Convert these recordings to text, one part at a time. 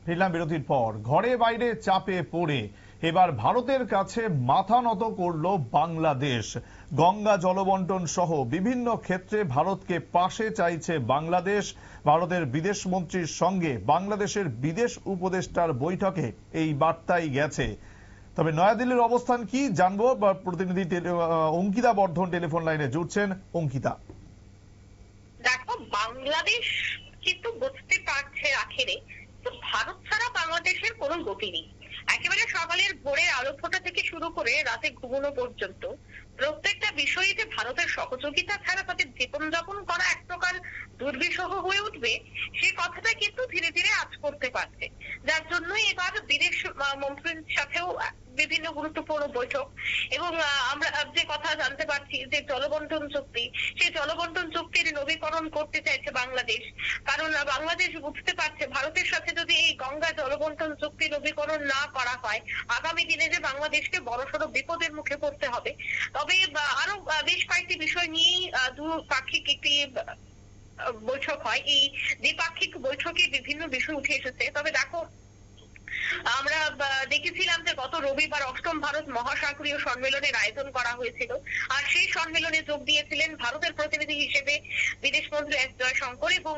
ফিরলাম বিরতির পর। ঘরে বাইরে চাপে পড়ে এবার ভারতের কাছে মাথা নত করল বাংলাদেশ। গঙ্গা জলবন্টন সহ বিভিন্ন ক্ষেত্রে ভারতকে পাশে চাইছে বাংলাদেশ। ভারতের বিদেশ মন্ত্রীর সঙ্গে বাংলাদেশের বিদেশ উপদেষ্টার বৈঠকে এই বার্তাই গেছে। তবে নয়াদিল্লির অবস্থান কি জানবো, প্রতিনিধি অঙ্কিতা বর্ধন টেলিফোন লাইনে জুড়ছেন। অঙ্কিতা, দেখো, বাংলাদেশ কিন্তু বুঝতে পারছে আখেরে ভারত ছাড়া বাংলাদেশের কোনো গতি নেই। একেবারে সকালের ভোরের আলো ফোটা থেকে শুরু করে রাতে ঘুমানো পর্যন্ত প্রত্যেকটা বিষয়ে যে ভারতের সহযোগিতা ছাড়া তাদের জীবনযাপন করা এক প্রকার দুর্বিষহ হয়ে উঠবে, সে কথাটা কিন্তু ধীরে ধীরে আঁচ করতে পারছে। যার জন্য এবার বিদেশ মন্ত্রীর সাথেও বিভিন্ন গুরুত্বপূর্ণ বৈঠক। এবং আমরা যে কথা জানতে পারছি যে জলবন্টন চুক্তি, সেই জলবন্টন চুক্তির নবীকরণ করতে চাইছে বাংলাদেশ। কারণ বাংলাদেশ বুঝতে পারছে ভারতের সাথে যদি এই গঙ্গা জলবন্টন চুক্তি নবীকরণ না করা হয়, আগামী দিনে যে বাংলাদেশকে বড়সড় বিপদের মুখে পড়তে হবে। তবে আরো বেশ কয়েকটি বিষয় নিয়েই দ্বিপাক্ষিক একটি বৈঠক হয়। এই দ্বিপাক্ষিক বৈঠকে বিভিন্ন বিষয় উঠে এসেছে। তবে দেখো, আমরা দেখেছিলাম যে গত রবিবার ৮ম ভারত মহাসাগরীয় সম্মেলনের আয়োজন করা হয়েছিল। আর সেই সম্মেলনে যোগ দিয়েছিলেন ভারতের প্রতিনিধি হিসেবে বিদেশমন্ত্রী এস জয়শঙ্কর এবং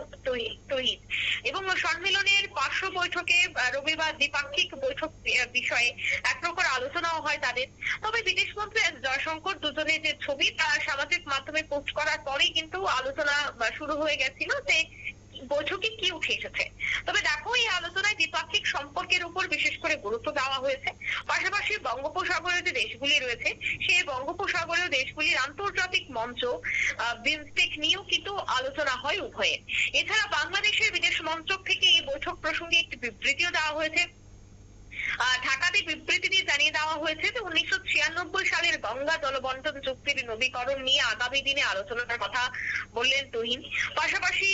তহিদ। এবং সম্মেলনের পার্শ্ব বৈঠকে রবিবার দ্বিপাক্ষিক বৈঠক বিষয়ে এক প্রকার আলোচনাও হয় তাদের। তবে বিদেশমন্ত্রী এস জয়শঙ্কর দুজনের যে ছবি তা সামাজিক মাধ্যমে পোস্ট করার পরেই কিন্তু আলোচনা শুরু হয়ে গেছিল যে বৈঠকে কি উঠে এসেছে। তবে দেখো, এই আলোচনায় দ্বিপাক্ষিক সম্পর্কের উপর বিশেষ করে গুরুত্ব দেওয়া হয়েছে। পাশাপাশি বঙ্গোপসাগরের যে দেশগুলি রয়েছে, সেই বঙ্গোপসাগরীয় দেশগুলির আন্তর্জাতিক মঞ্চ বিমস্টেক নিয়েও কিন্তু আলোচনা হয় উভয়ে। এছাড়া বাংলাদেশের বিদেশ মন্ত্রক থেকে এই বৈঠক প্রসঙ্গে একটি বিবৃতিও দেওয়া হয়েছে। ঢাকাতে বিবৃতি দিয়ে জানিয়ে দেওয়া হয়েছে যে 1996 সালের গঙ্গা জলবন্টন চুক্তির নবীকরণ নিয়ে আগামী দিনে আলোচনার কথা বললেন তুহিন। পাশাপাশি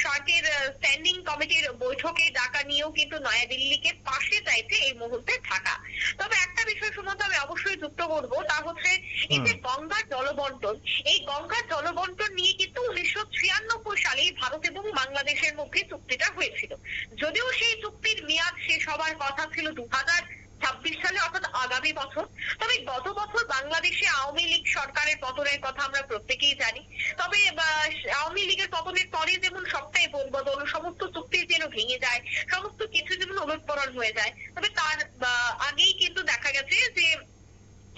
সার্কের স্ট্যান্ডিং কমিটির বৈঠকে ডাকা নিয়েও কিন্তু নয়াদিল্লিকে পাশে চাইছে এই মুহূর্তে ঢাকা। তবে একটা বিষয় সম্বন্ধে আমি অবশ্যই যুক্ত করবো, তা হচ্ছে এই যে গঙ্গার জলবন্টন, এই গঙ্গার জলবন্টন নিয়ে কিন্তু 1996 সালেই ভারত এবং বাংলাদেশের মধ্যে চুক্তিটা হয়েছিল। যদিও সেই চুক্তির মেয়াদ শেষ হবার কথা ছিল 2026 সালে, অর্থাৎ আগামী বছর। তবে গত বছর বাংলাদেশে আওয়ামী লীগ সরকারের পতনের কথা আমরা প্রত্যেকেই জানি। তবে আওয়ামী লীগের পতনের পরে যেমন সবটাই বদল, সমস্ত চুক্তি যেন ভেঙে যায়, সমস্ত কিছু যেমন ওলটপালট হয়ে যায়। তবে তার আগেই কিন্তু দেখা গেছে যে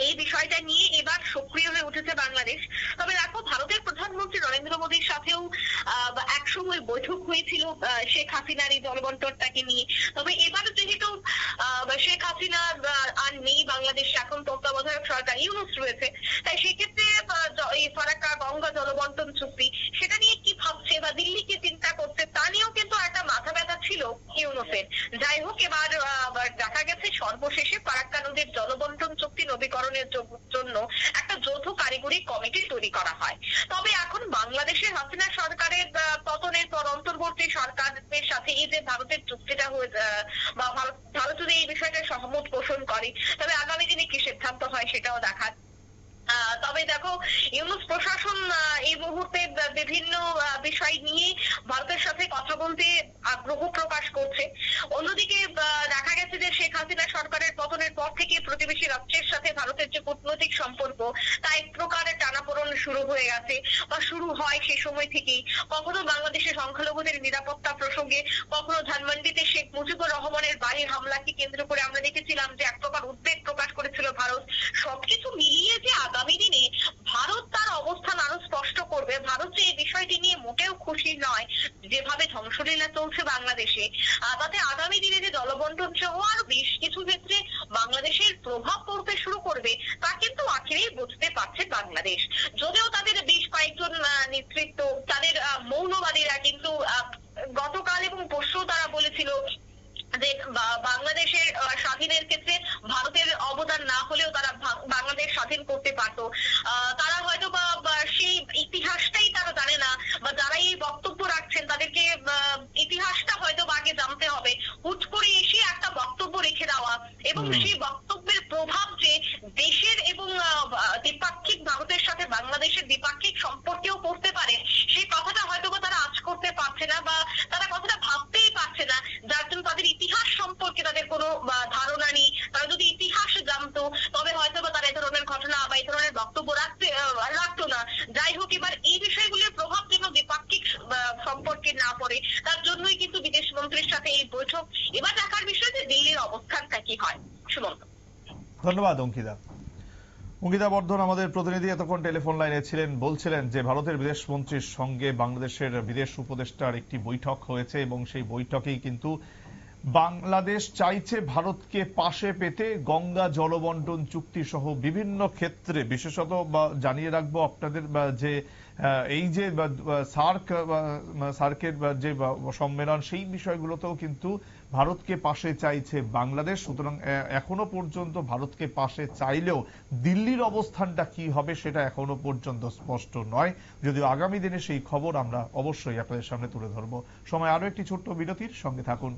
এই বিষয়টা নিয়ে এবার সক্রিয় হয়ে উঠেছে বাংলাদেশ। তবে দেখো, ভারতের প্রধানমন্ত্রী নরেন্দ্র মোদীর সাথেও একসময় বৈঠক হয়েছিল শেখ হাসিনার এই জলবন্টনটাকে নিয়ে। তবে এবার যেহেতু শেখ হাসিনা আর নেই বাংলাদেশে, এখন তত্ত্বাবধায়ক সরকার ইউনূস রয়েছে, তাই সেক্ষেত্রে এই ফারাক্কা গঙ্গা জলবন্টন চুক্তি, সেটা নিয়ে কি ভাবছে বা দিল্লিকে চিন্তা করছে, তা নিয়েও কিন্তু একটা মাথা ব্যথা ছিল ইউনূসের। যাই হোক, এবার দেখা গেছে সর্বশেষে ফারাক্কা নদীর জলবন্টন চুক্তি নবীকরণের জন্য একটা যৌথ কারিগরি কমিটি তৈরি করা হয়। তবে এখন বাংলাদেশের হাসিনা সরকারের পতনের পর অন্তর্বর্তী সরকারের সাথে এই যে ভারতের চুক্তিটা হয়ে বা ভারত যদি এই বিষয়টা সহমত পোষণ করে, তবে আগামী দিনে কি সিদ্ধান্ত হয় সেটাও দেখার। তবে দেখো, ইউনূস প্রশাসন এই মুহূর্তে বিভিন্ন বিষয় নিয়ে ভারতের সাথে কথা বলতে আগ্রহ প্রকাশ করছে। অন্যদিকে দেখা গেছে যে শেখ হাসিনা সরকারের পতনের পর থেকে প্রতিবেশী রাষ্ট্রের সাথে ভারতের যে কূটনৈতিক সম্পর্ক, তা এক প্রকারের টানাপোড়েন শুরু হয়ে গেছে বা শুরু হয় সে সময় থেকেই। কখনো বাংলাদেশের সংখ্যালঘুদের নিরাপত্তা প্রসঙ্গে, কখনো ধানমন্ডিতে শেখ মুজিবুর রহমানের বাড়ির হামলাকে কেন্দ্র করে আমরা দেখেছিলাম যে এক প্রকার উদ্বেগ প্রকাশ করেছিল ভারত। সবকিছু মিলিয়ে যে আগামী দিনে ভারত তার অবস্থান আরো স্পষ্ট করবে, ভারত যে এই বিষয়টি নিয়ে মোটেও খুশি নয় যেভাবে ধ্বংসলীলা চলছে বাংলাদেশে, তাতে আগামী দিনে যে জলবন্টন সহ আরো বেশ কিছু ক্ষেত্রে বাংলাদেশের প্রভাব পড়তে শুরু করবে, তা কিন্তু আখেরেই বুঝতে পারছে বাংলাদেশ। যদিও তাদের বেশ কয়েকজন নেতৃত্ব, তাদের মৌলবাদীরা কিন্তু গতকাল এবং পরশু তারা বলেছিল যে বাংলাদেশের স্বাধীনের ক্ষেত্রে ভারতের অবদান না হলেও তারা বাংলাদেশ স্বাধীন করতে পারতো। তারা হয়তো বা সেই ইতিহাসটাই তারা জানে না, বা যারা এই বক্তব্য রাখছেন তাদেরকে ইতিহাসটা হয়তো আগে জানতে হবে। হুট করে এসে একটা বক্তব্য রেখে দেওয়া এবং সেই বক্তব্যের প্রভাব যে দেশের এবং দ্বিপাক্ষিক ভারতের সাথে বাংলাদেশের দ্বিপাক্ষিক সম্পর্কেও পড়তে পারে, সেই কথাটা হয়তো তারা আজ করতে পারছে না বা তারা কথাটা ভাবতেই পারছে না, যার জন্য তাদের সাথে এই বৈঠক। এবার দেখার বিষয় যে দিল্লির অবস্থানটা কি হয়। সুমন্ত। ধন্যবাদ অঙ্কিতা। অঙ্কিতা বর্ধন আমাদের প্রতিনিধি এতক্ষণ টেলিফোন লাইনে ছিলেন, বলছিলেন যে ভারতের বিদেশ মন্ত্রীর সঙ্গে বাংলাদেশের বিদেশ উপদেষ্টার একটি বৈঠক হয়েছে এবং সেই বৈঠকেই কিন্তু বাংলাদেশ চাইছে ভারতকে পাশে পেতে গঙ্গা জলবন্টন চুক্তি সহ বিভিন্ন ক্ষেত্রে, বিশেষত জানিয়ে রাখবো আপনাদের যে এই যে সার্কের যে সম্মেলন, সেই বিষয়গুলোতেও কিন্তু ভারতকে পাশে চাইছে বাংলাদেশ। সুতরাং এখনো পর্যন্ত ভারতকে পাশে চাইলেও দিল্লির অবস্থানটা কি হবে সেটা এখনো পর্যন্ত স্পষ্ট নয়, যদিও আগামী দিনে সেই খবর আমরা অবশ্যই আপনাদের সামনে তুলে ধরবো। সময় আরো একটি ছোট্ট বিরতির, সঙ্গে থাকুন।